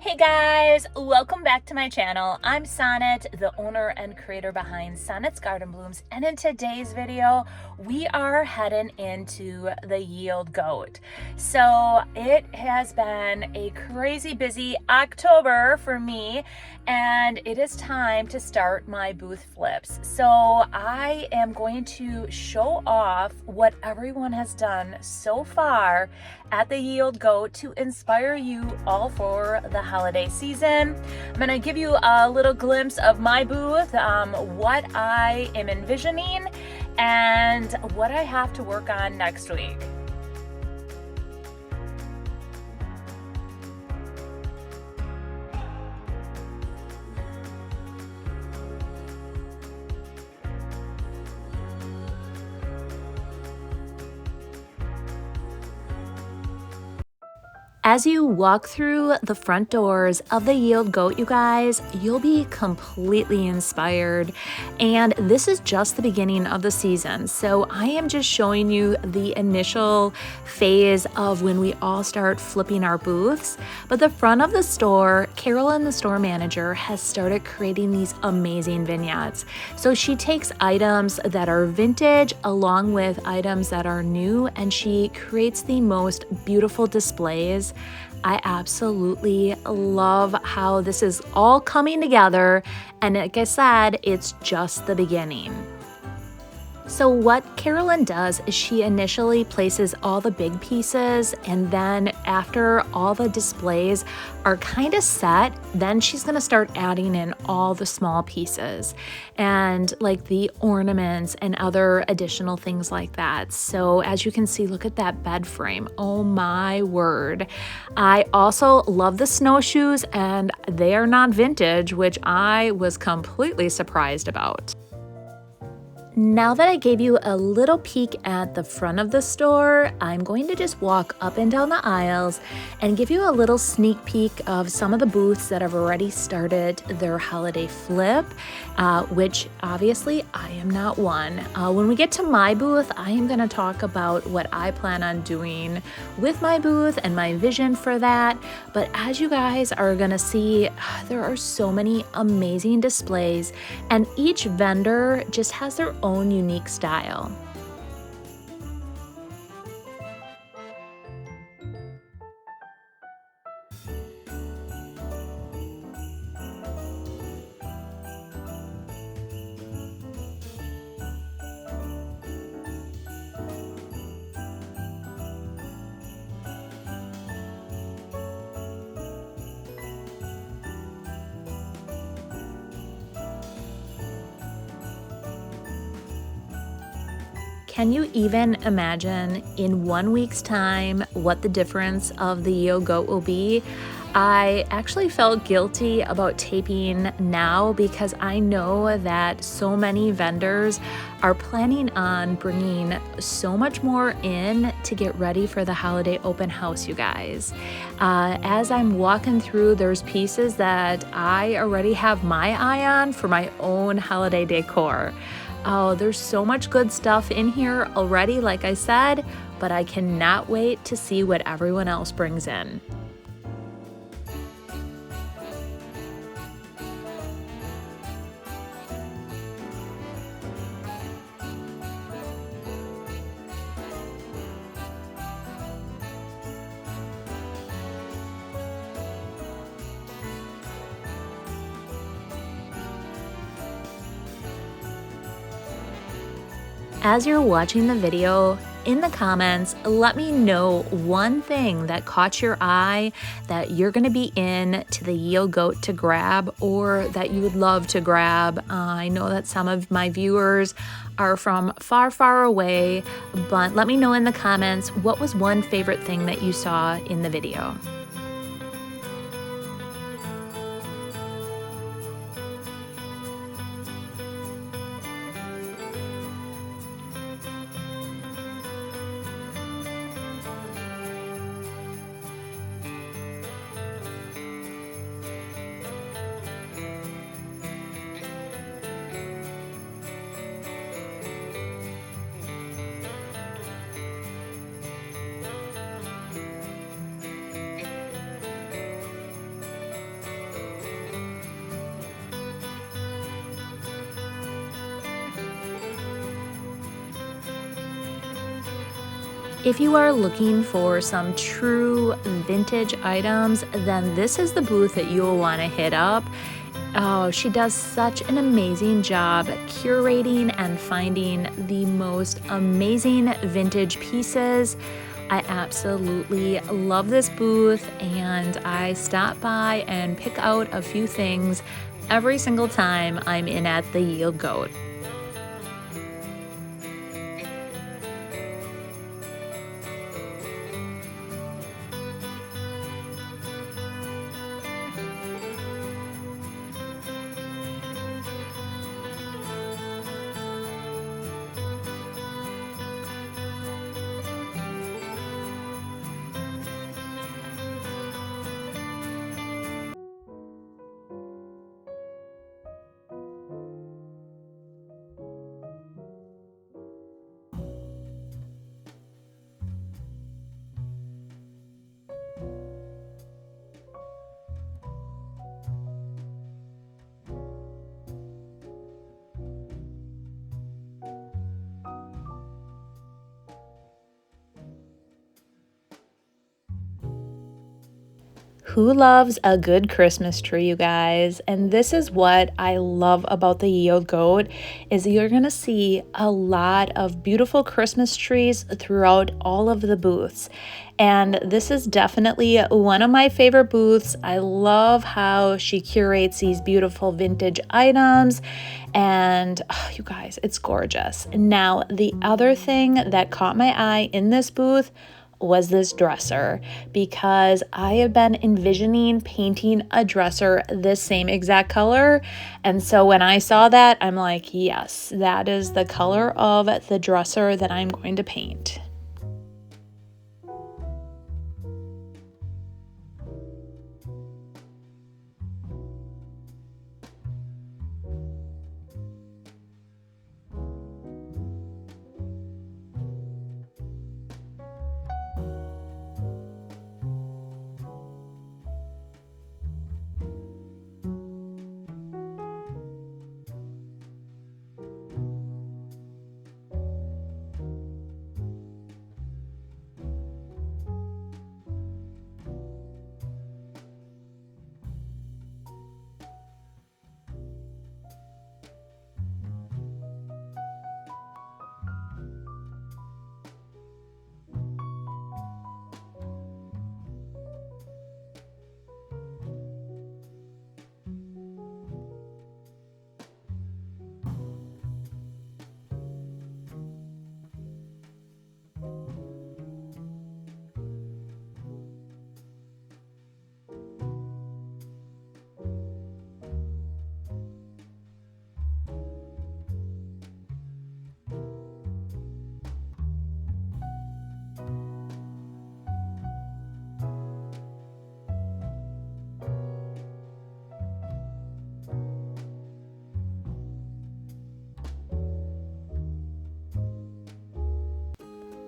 Hey guys, welcome back to my channel. I'm Sonnet, the owner and creator behind Sonnet's Garden Blooms, and in today's video, we are heading into the yield goat. So it has been a crazy busy October for me, and it is time to start my booth flips. So I am going to show off what everyone has done so far at the yield goat to inspire you all for the holiday season. I'm going to give you a little glimpse of my booth, what I am envisioning, and what I have to work on next week. As you walk through the front doors of the yield goat, you guys, you'll be completely inspired. And this is just the beginning of the season. So I am just showing you the initial phase of when we all start flipping our booths. But the front of the store, Carolyn, the store manager, has started creating these amazing vignettes. So she takes items that are vintage along with items that are new, and she creates the most beautiful displays. I absolutely love how this is all coming together, and like I said, it's just the beginning. So what Carolyn does is she initially places all the big pieces, and then after all the displays are kind of set, then she's going to start adding in all the small pieces and like the ornaments and other additional things like that. So as you can see, look at that bed frame. Oh my word. I also love the snowshoes, and they are not vintage, which I was completely surprised about. Now that I gave you a little peek at the front of the store, I'm going to just walk up and down the aisles and give you a little sneak peek of some of the booths that have already started their holiday flip, which obviously I am not one. When we get to my booth, I am going to talk about what I plan on doing with my booth and my vision for that. But as you guys are going to see, there are so many amazing displays, and each vendor just has their own unique style. Can you even imagine in 1 week's time what the difference of the yield goat will be? I actually felt guilty about taping now because I know that so many vendors are planning on bringing so much more in to get ready for the holiday open house, you guys. As I'm walking through, there's pieces that I already have my eye on for my own holiday decor. Oh, there's so much good stuff in here already, like I said, but I cannot wait to see what everyone else brings in. As you're watching the video, in the comments, let me know one thing that caught your eye that you're going to be in to the yield goat to grab, or that you would love to grab. I know that some of my viewers are from far, far away, but let me know in the comments what was one favorite thing that you saw in the video. If you are looking for some true vintage items, then this is the booth that you'll want to hit up. Oh, she does such an amazing job curating and finding the most amazing vintage pieces. I absolutely love this booth, and I stop by and pick out a few things every single time I'm in at the Yield Goat. Who loves a good Christmas tree, you guys? And this is what I love about the Yield Goat is you're gonna see a lot of beautiful Christmas trees throughout all of the booths. And this is definitely one of my favorite booths. I love how she curates these beautiful vintage items, and oh, you guys, it's gorgeous. Now, the other thing that caught my eye in this booth was this dresser, because I have been envisioning painting a dresser this same exact color. And so when I saw that, I'm like, yes, that is the color of the dresser that I'm going to paint.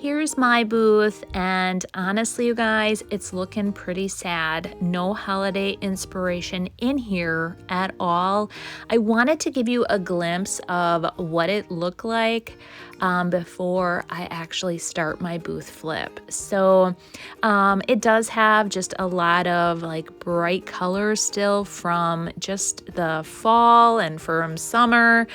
Here's my booth, and honestly, you guys, it's looking pretty sad. No holiday inspiration in here at all. I wanted to give you a glimpse of what it looked like before I actually start my booth flip. So it does have just a lot of like bright colors still from just the fall and from summer.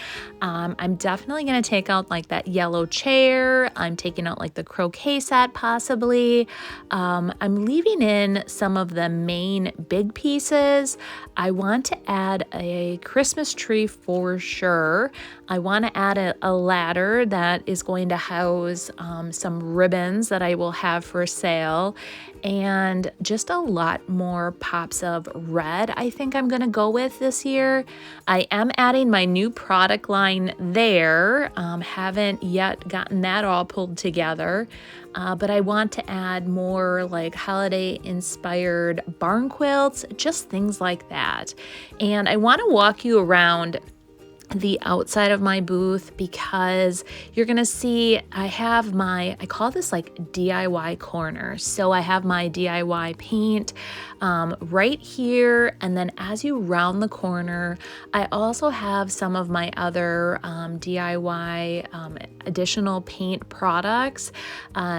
I'm definitely going to take out like that yellow chair. I'm taking out like the croquet set possibly. I'm leaving in some of the main big pieces. I want to add a Christmas tree for sure. I want to add a ladder that is going to house some ribbons that I will have for sale, and just a lot more pops of red I think I'm going to go with this year. I am adding my new product line there. Haven't yet gotten that all pulled together, but I want to add more like holiday inspired barn quilts, just things like that. And I want to walk you around the outside of my booth because you're gonna see I call this like DIY corner. So I have my DIY paint right here, and then as you round the corner, I also have some of my other DIY additional paint products.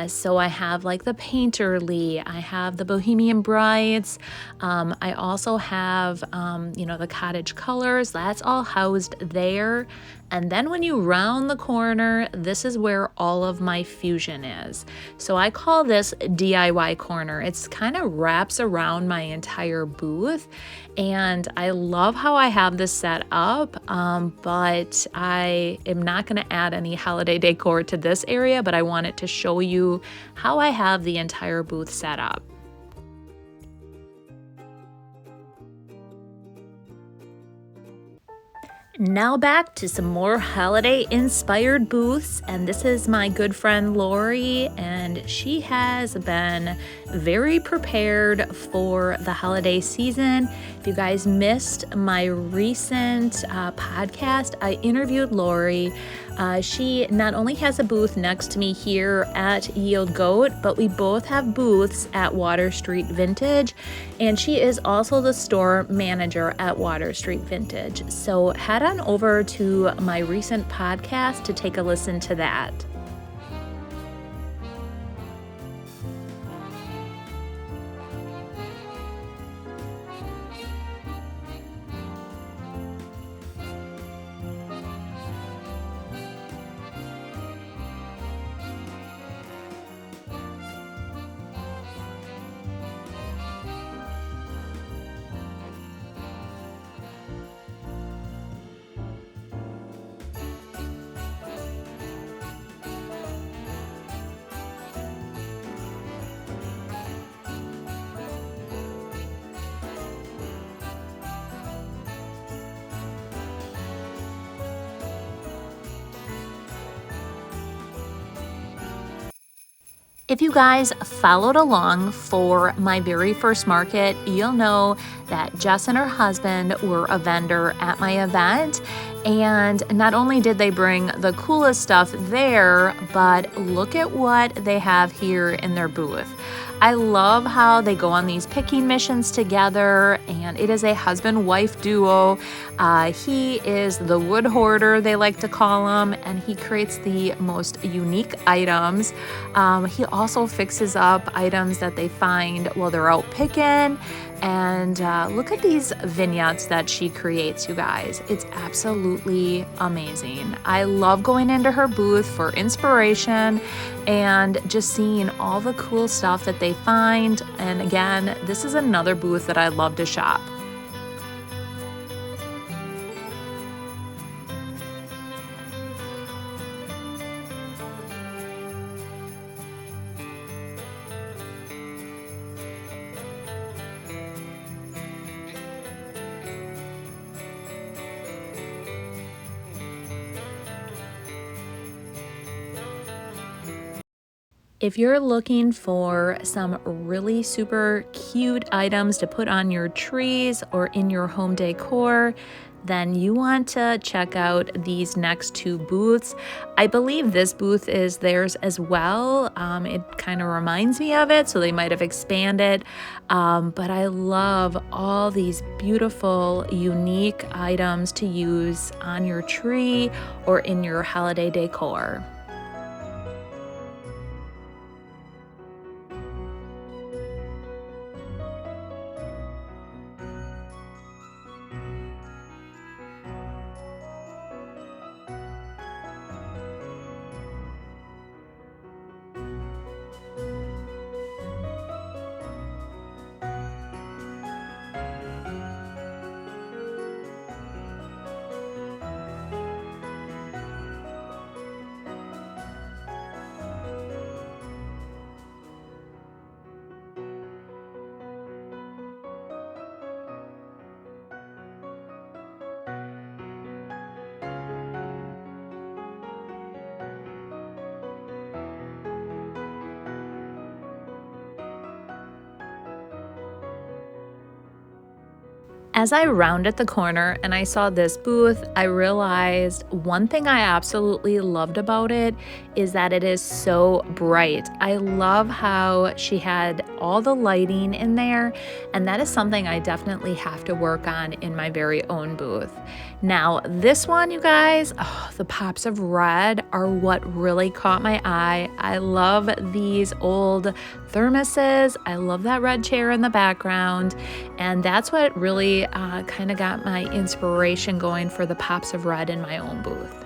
So I have like the Painterly, I have the Bohemian Brights, I also have the cottage colors. That's all housed there. And then when you round the corner, this is where all of my fusion is. So I call this DIY corner. It's kind of wraps around my entire booth, and I love how I have this set up, but I am not going to add any holiday decor to this area, but I wanted to show you how I have the entire booth set up. Now back to some more holiday inspired booths, and this is my good friend Lori, and she has been very prepared for the holiday season. If you guys missed my recent podcast, I interviewed Lori. She not only has a booth next to me here at Yield Goat, but we both have booths at Water Street Vintage, and she is also the store manager at Water Street Vintage. So head on over to my recent podcast to take a listen to that. If you guys followed along for my very first market, you'll know that Jess and her husband were a vendor at my event. And not only did they bring the coolest stuff there, but look at what they have here in their booth. I love how they go on these picking missions together, and it is a husband-wife duo. He is the wood hoarder, they like to call him, and he creates the most unique items. He also fixes up items that they find while they're out picking. And look at these vignettes that she creates, you guys. It's absolutely amazing. I love going into her booth for inspiration and just seeing all the cool stuff that they find. And again, this is another booth that I love to shop. If you're looking for some really super cute items to put on your trees or in your home decor, then you want to check out these next two booths. I believe this booth is theirs as well. It kind of reminds me of it, so they might have expanded. But I love all these beautiful, unique items to use on your tree or in your holiday decor. As I rounded the corner and I saw this booth, I realized one thing I absolutely loved about it is that it is so bright. I love how she had all the lighting in there, and that is something I definitely have to work on in my very own booth. Now, this one, you guys, the pops of red are what really caught my eye. I love these old thermoses. I love that red chair in the background, and that's what really kind of got my inspiration going for the pops of red in my own booth.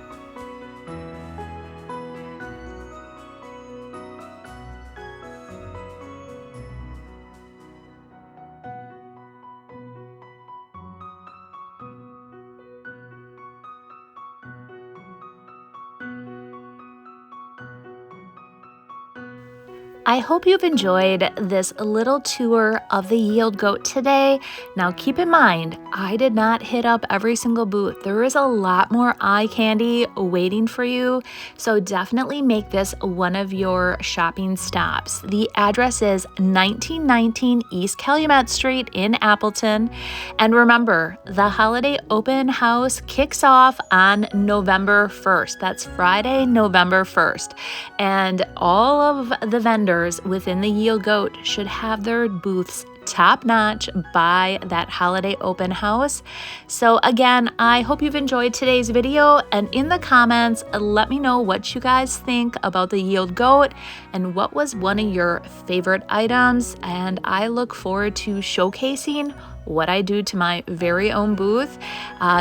I hope you've enjoyed this little tour of the Yield Goat today. Now keep in mind, I did not hit up every single booth. There is a lot more eye candy waiting for you, so definitely make this one of your shopping stops. The address is 1919 East Calumet Street in Appleton. And remember, the holiday open house kicks off on November 1st. That's Friday, November 1st. And all of the vendors within the Yield Goat should have their booths top notch by that holiday open house. So again, I hope you've enjoyed today's video, and in the comments, let me know what you guys think about the Yield Goat and what was one of your favorite items. And I look forward to showcasing what I do to my very own booth.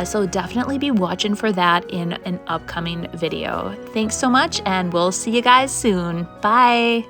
So definitely be watching for that in an upcoming video. Thanks so much, and we'll see you guys soon. Bye.